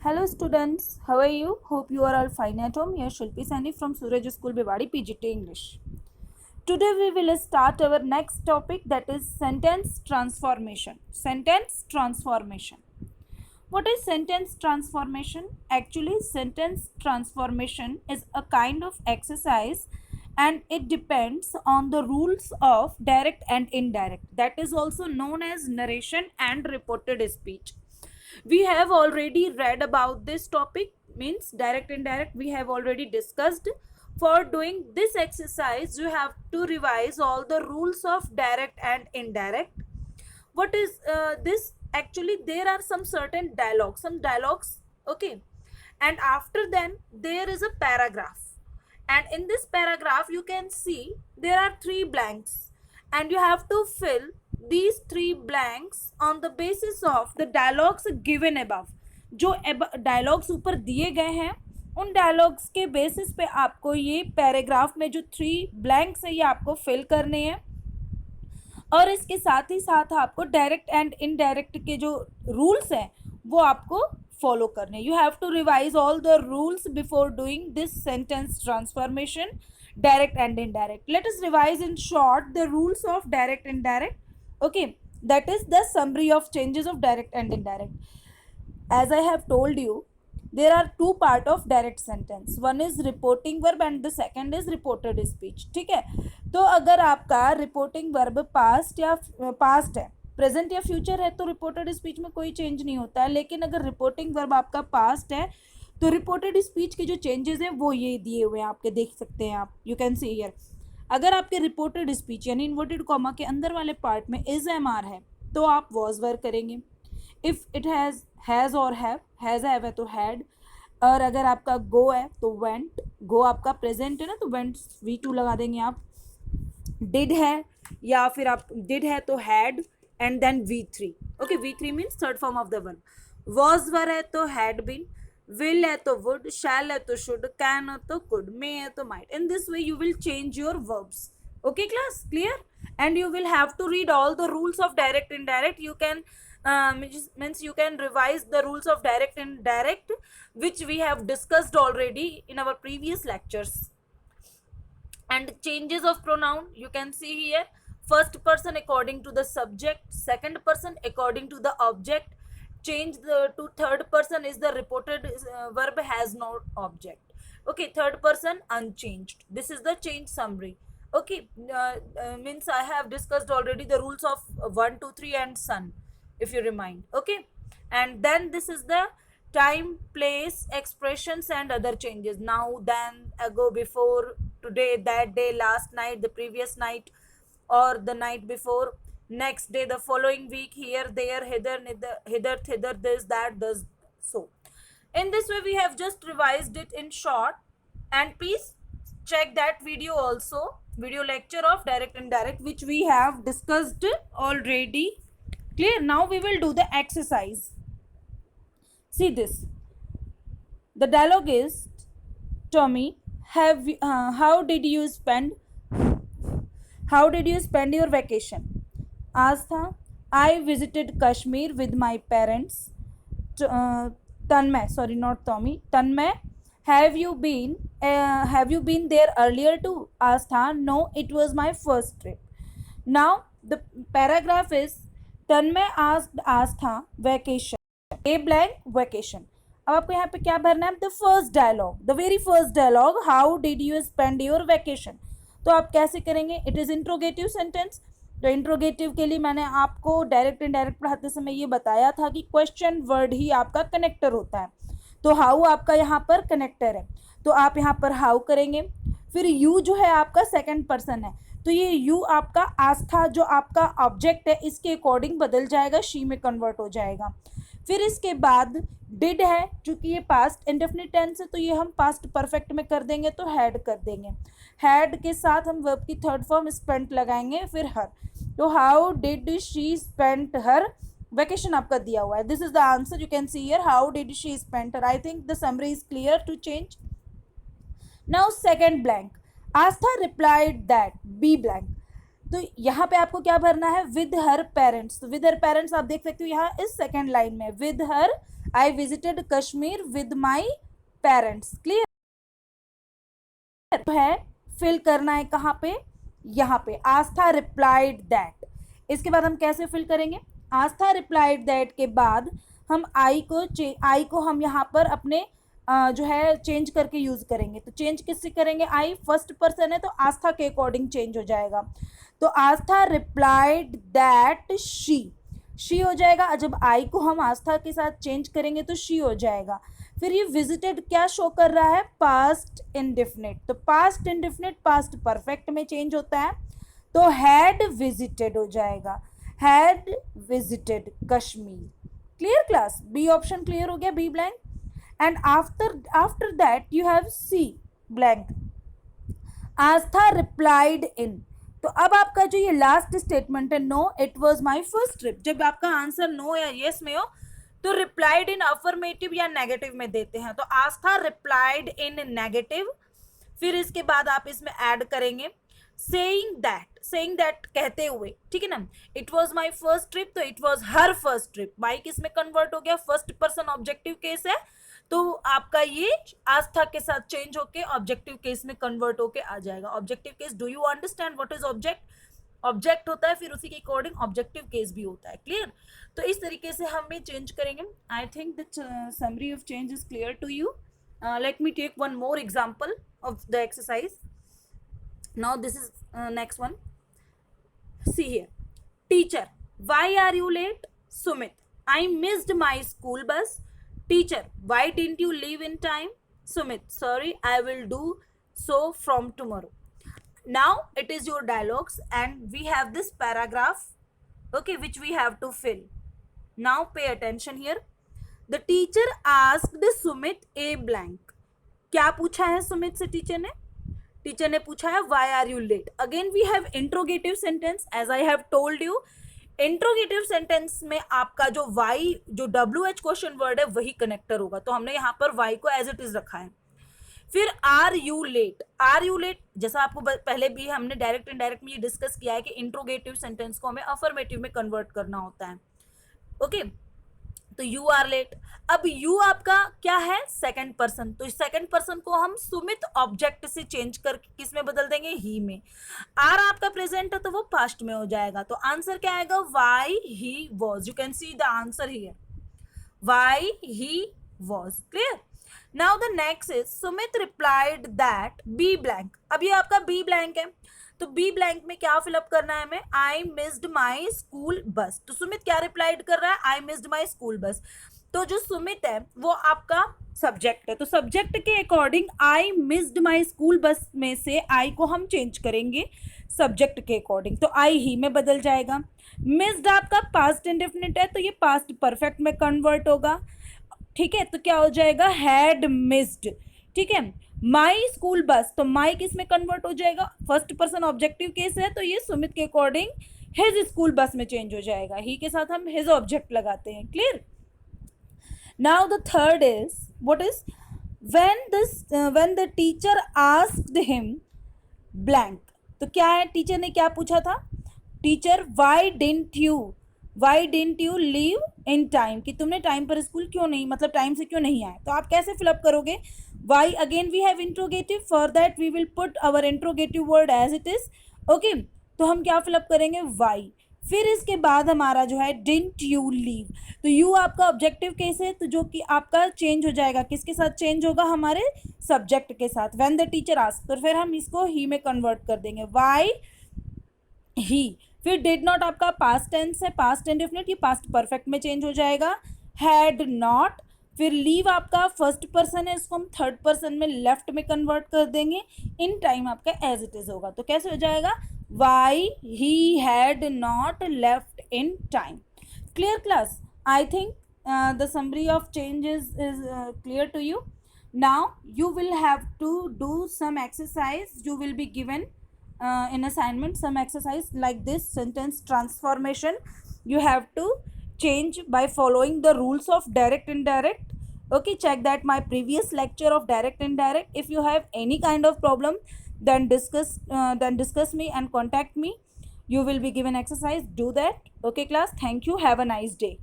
Hello students, how are you? Hope you are all fine at home. Here Shilpi Sani from Suraj School Bhiwadi PGT English. Today we will start our next topic, that is sentence transformation. Sentence transformation. What is sentence transformation? Actually, sentence transformation is a kind of exercise and it depends on the rules of direct and indirect. That is also known as narration and reported speech. We have already read about this topic, means direct indirect we have already discussed. For doing this exercise you have to revise all the rules of direct and indirect. What is this? Actually there are some dialogues, okay, and after then there is a paragraph, and in this paragraph you can see there are three blanks, and you have to fill these three blanks on the basis of the dialogues given above. जो dialogues ऊपर दिए गए हैं उन dialogues के basis पे आपको ये पैराग्राफ में जो थ्री ब्लैंक्स है ये आपको फिल करने हैं, और इसके साथ ही साथ आपको डायरेक्ट एंड इनडायरेक्ट के जो रूल्स हैं वो आपको फॉलो करने. You have to revise all the rules before doing this sentence transformation, direct and indirect. Let us revise in short the rules of direct and indirect. Okay, that is the summary of changes of direct and indirect. As I have told you, there are two part of direct sentence. One is reporting verb and the second is reported speech. ठीक है, तो अगर आपका reporting verb past या past है, present या future है तो रिपोर्टेड स्पीच में कोई चेंज नहीं होता है. लेकिन अगर रिपोर्टिंग वर्ब आपका पास्ट है तो रिपोर्टेड स्पीच के जो चेंजेस हैं वो ये दिए हुए हैं, आपके देख सकते हैं आप. You can see here. अगर आपके रिपोर्टेड स्पीच यानी इन्वर्टेड कॉमा के अंदर वाले पार्ट में इज एम आर है तो आप वॉज वर्ब करेंगे. इफ़ इट हैज़ और हैज़ है तो हैड, और अगर आपका गो है तो वेंट. गो आपका प्रेजेंट है ना तो वेंट V2 लगा देंगे आप. डिड है या फिर आप डिड है तो had and then V3. Okay, V3 means third form of the verb. Was were है तो हैड बीन, विल है तो वुड, शैल है तो शुड, कैन है तो कुड, मे है तो might. In this way you will change your verbs. Okay class, clear? And you will have to read all the rules of direct and indirect. You can means you can revise the rules of direct and indirect which we have discussed already in our previous lectures. And changes of pronoun you can see here. First person according to the subject, second person according to the object. Change to third person is the reported verb has no object. Okay, third person unchanged. This is the change summary. Okay, means I have discussed already the rules of 1 2 3 and sun, if you remind. Okay, and then this is the time, place, expressions and other changes. Now, then, ago, before, today, that day, last night, the previous night, or the night before, next day, the following week, here, there, hither, hither, thither, this, that, thus, so. In this way we have just revised it in short, and please check that video also, video lecture of direct and indirect which we have discussed already. Clear? Now we will do the exercise. See this. The dialogue is, Tommy, how did you spend your vacation? Astha, I visited Kashmir with my parents. Tanmay, sorry, not Tommy, Tanmay, have you been there earlier too? Astha, no, it was my first trip. Now the paragraph is, Tanmay asked Astha vacation, a blank vacation. अब आपको यहाँ पे क्या भरना है? The first dialogue, the very first dialogue, how did you spend your vacation. तो आप कैसे करेंगे? It is interrogative sentence. तो इंट्रोगेटिव के लिए मैंने आपको डायरेक्ट इनडायरेक्ट पढ़ाते समय ये बताया था कि क्वेश्चन वर्ड ही आपका कनेक्टर होता है. तो हाउ आपका यहाँ पर कनेक्टर है, तो आप यहाँ पर हाउ करेंगे. फिर यू जो है आपका सेकंड पर्सन है, तो ये यू आपका आस्था जो आपका ऑब्जेक्ट है इसके अकॉर्डिंग बदल जाएगा, शी में कन्वर्ट हो जाएगा. फिर इसके बाद डिड है, चूँकि ये पास्ट इंडेफिनिट टेंस है तो ये हम पास्ट परफेक्ट में कर देंगे तो हैड कर देंगे. हैड के साथ हम वर्ब की थर्ड फॉर्म स्पेंट लगाएंगे. फिर हर, तो how did she spent her vacation आपका दिया हुआ है. This is the answer. You can see here, how did she spend her. I think the summary is clear to change. Now second blank, Aastha replied that, B blank. तो यहाँ पे आपको क्या भरना है? With her parents. तो with her parents आप देख सकते हो यहाँ इस सेकंड लाइन में, with her I visited Kashmir with my parents. Clear है, फिल करना है कहाँ पे, यहाँ पे. आस्था रिप्लाइड दैट. इसके बाद हम कैसे फिल करेंगे? आस्था रिप्लाइड दैट के बाद हम आई को हम यहाँ पर अपने जो है चेंज करके यूज करेंगे. तो चेंज किससे करेंगे? आई फर्स्ट पर्सन है तो आस्था के अकॉर्डिंग चेंज हो जाएगा. तो आस्था रिप्लाइड दैट शी हो जाएगा. जब आई को हम आस्था के साथ चेंज करेंगे तो शी हो जाएगा. फिर ये विजिटेड क्या शो कर रहा है? Past indefinite. तो पास्ट इंडेफिनिट पास्ट परफेक्ट में चेंज होता है, तो हैड विजिटेड हो जाएगा. Had visited Kashmir. Clear class? B option clear हो गया, B blank. And after that you have C blank. Aastha replied in. तो अब आपका जो ये लास्ट स्टेटमेंट है, no it was my first trip, जब आपका आंसर नो या येस में हो तो रिप्लाइड इन अफर्मेटिव या नेगेटिव में देते हैं. तो आस्था रिप्लाइड इन नेगेटिव. फिर इसके बाद आप इसमें ऐड करेंगे सेइंग दैट कहते हुए, ठीक है ना. It was my first trip, तो it was her first trip. My किस में कन्वर्ट हो गया? फर्स्ट पर्सन ऑब्जेक्टिव केस है, तो आपका ये आस्था के साथ चेंज होके ऑब्जेक्टिव केस में कन्वर्ट होके आ जाएगा. Objective case, do you understand what is object? Object होता है, फिर उसी के अकॉर्डिंग ऑब्जेक्टिव केस भी होता है. क्लियर? तो इस तरीके से हम भी चेंज करेंगे. I think the summary of change is clear to you. Let me take one more example of the exercise. Now this is next one. See here. Teacher, why are you late? Sumit, I missed my school bus. Teacher, why didn't you leave in time? Sumit, sorry, I will do so from tomorrow. Now it is your dialogues and we have this paragraph, okay, which we have to fill. Now pay attention here. The teacher asked Sumit a blank. क्या पूछा है सुमित से teacher ने? Teacher ने पूछा है why are you late. Again we have interrogative sentence. As I have told you, interrogative sentence में आपका जो वाई, जो WH क्वेश्चन वर्ड है वही कनेक्टर होगा. तो हमने यहाँ पर वाई को एज इट इज रखा है. फिर are you late. Are you late, जैसा आपको पहले भी हमने डायरेक्ट इनडायरेक्ट में ये डिस्कस किया है कि इंट्रोगेटिव सेंटेंस को हमें अफर्मेटिव में कन्वर्ट करना होता है. ओके, तो यू आर लेट. अब यू आपका क्या है? Second person. तो सेकंड पर्सन को हम सुमित ऑब्जेक्ट से चेंज करके किस में बदल देंगे? ही में. आर आपका प्रेजेंट है तो वो पास्ट में हो जाएगा. तो आंसर क्या आएगा? Why he was. You can see the answer here, why he was. Clear? Now the next is Sumit replied that B blank. अब ये आपका बी ब्लैंक है, तो बी ब्लैंक में क्या फिलअप करना है हमें? I missed my school bus. तो सुमित क्या रिप्लाइड कर रहा है? I missed my school bus. तो जो सुमित है वो आपका सब्जेक्ट है, तो सब्जेक्ट के according I missed my school bus में से आई को हम चेंज करेंगे सब्जेक्ट के अकॉर्डिंग. तो आई ही में बदल जाएगा. मिस्ड आपका पास्ट इंडेफिनिट है, तो ये पास्ट परफेक्ट में कन्वर्ट होगा. ठीक है, तो क्या हो जाएगा? Had missed. ठीक है. माई स्कूल बस, तो माई किस में कन्वर्ट हो जाएगा? फर्स्ट पर्सन ऑब्जेक्टिव केस है, तो ये सुमित के अकॉर्डिंग हिज स्कूल बस में चेंज हो जाएगा. ही के साथ हम हिज ऑब्जेक्ट लगाते हैं. Clear? Now the third is what is when the teacher asked him blank. तो क्या है? टीचर ने क्या पूछा था? Teacher why didn't you leave in time, कि तुमने टाइम पर स्कूल क्यों नहीं, मतलब टाइम से क्यों नहीं आए. तो आप कैसे फिलअप करोगे? why, again we have interrogative, for that we will put our interrogative word as it is. okay, तो हम क्या फिलअप करेंगे? why. फिर इसके बाद हमारा जो है डिडंट यू लीव. तो यू आपका ऑब्जेक्टिव केस है, तो जो कि आपका चेंज हो जाएगा किसके साथ? चेंज होगा हमारे सब्जेक्ट के साथ. व्हेन द टीचर आस्क, तो फिर हम इसको ही में कन्वर्ट कर देंगे. Why he. फिर डिड नॉट आपका पास्ट टेंस है, पास्ट इंडेफिनिट, ये पास्ट परफेक्ट में चेंज हो जाएगा. Had not. फिर लीव आपका फर्स्ट पर्सन है, इसको हम थर्ड पर्सन में लेफ्ट में कन्वर्ट कर देंगे. इन टाइम आपका एज इट इज होगा. तो कैसे हो जाएगा? why he had not left in time. Clear class? I think the summary of changes is clear to you. Now you will have to do some exercise. You will be given in assignment some exercise like this sentence transformation. You have to change by following the rules of direct indirect. Okay, check that my previous lecture of direct indirect. If you have any kind of problem, then discuss me and contact me. You will be given exercise. Do that. Okay class, thank you. Have a nice day.